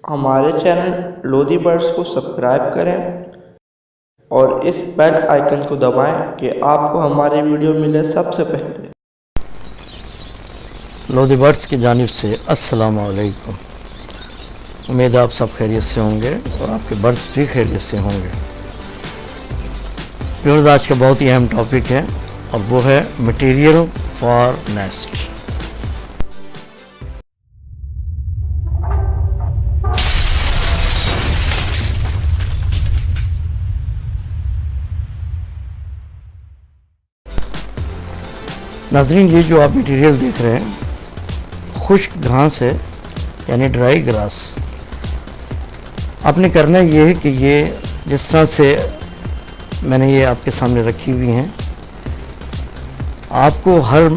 हमारे channel Lodhi birds को subscribe करें और इस बेल आइकन को दबाएं कि आपको हमारे वीडियो मिले सबसे पहले। लोधी बर्ड्स की जानिब से अस्सलाम वालेकुम। उम्मीद है आप सब खैरियत से होंगे और आपके बर्ड्स भी खैरियत से होंगे। व्यूअर्स, आज का बहुत ही अहम टॉपिक है और वो है मटेरियल फॉर नेस्ट। नाज़रीन, ये जो आप मटेरियल देख रहे हैं खुश्क घास है, यानी ड्राई ग्रास। आपने करना ये है कि ये जिस तरह से मैंने ये आपके सामने रखी हुई हैं, आपको हर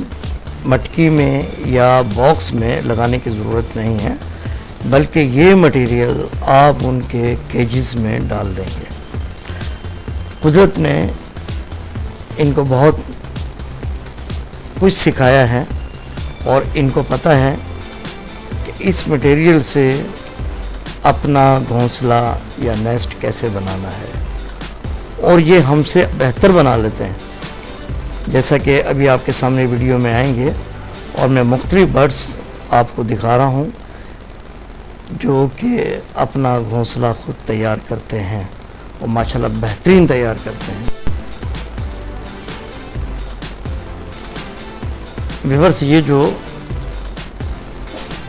मटकी में या बॉक्स में लगाने की ज़रूरत नहीं है, बल्कि ये मटेरियल आप उनके केजेस में डाल देंगे। कुदरत ने इनको बहुत कुछ सिखाया है और इनको पता है कि इस मटेरियल से अपना घोंसला या नेस्ट कैसे बनाना है, और ये हमसे बेहतर बना लेते हैं। जैसा कि अभी आपके सामने वीडियो में आएंगे और मैं मुख्तलिफ बर्ड्स आपको दिखा रहा हूँ जो कि अपना घोंसला ख़ुद तैयार करते हैं और माशाल्लाह बेहतरीन तैयार करते हैं। व्यूअर्स, ये जो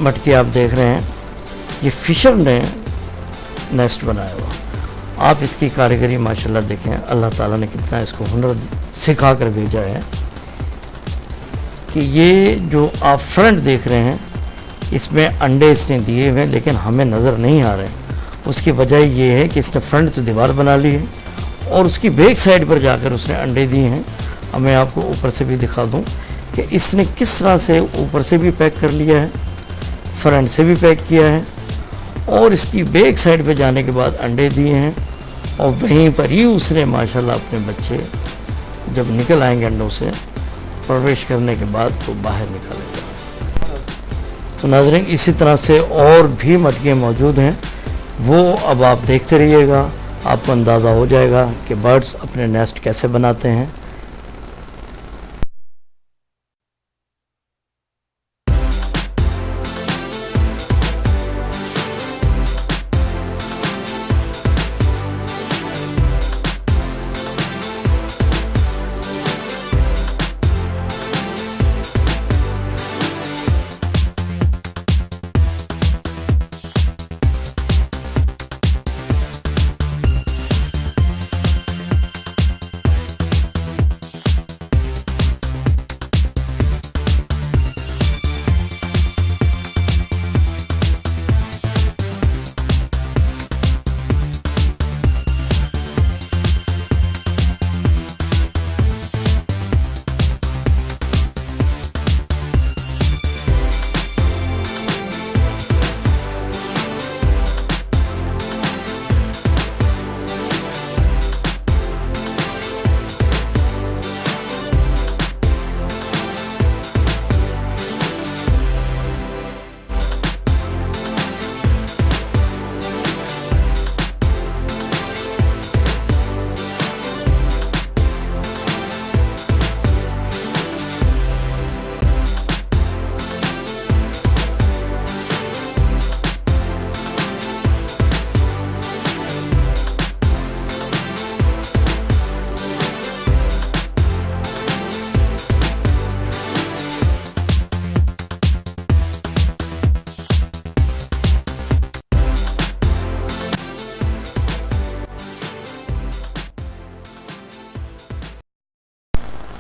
मटकी आप देख रहे हैं, ये फिशर ने नेस्ट बनाया हुआ। आप इसकी कारीगरी माशाल्लाह देखें, अल्लाह ताला ने कितना इसको हुनर सिखा कर भेजा है कि ये जो आप फ्रंट देख रहे हैं इसमें अंडे इसने दिए हुए हैं, लेकिन हमें नज़र नहीं आ रहे हैं। उसकी वजह ये है कि इसने फ्रंट तो दीवार बना ली है और उसकी बैक साइड पर जाकर उसने अंडे दिए हैं। अब मैं आपको ऊपर से भी दिखा दूँ कि इसने किस तरह से ऊपर से भी पैक कर लिया है, फ्रंट से भी पैक किया है, और इसकी बैक साइड पे जाने के बाद अंडे दिए हैं, और वहीं पर ही उसने माशाल्लाह अपने बच्चे जब निकल आएंगे अंडों से प्रवेश करने के बाद तो बाहर निकालेगा। तो नाज़रीन, इसी तरह से और भी मटकियाँ मौजूद हैं, वो अब आप देखते रहिएगा, आपको अंदाज़ा हो जाएगा कि बर्ड्स अपने नेस्ट कैसे बनाते हैं।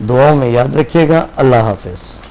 दुआओं में याद रखिएगा। अल्लाह हाफ़िज़।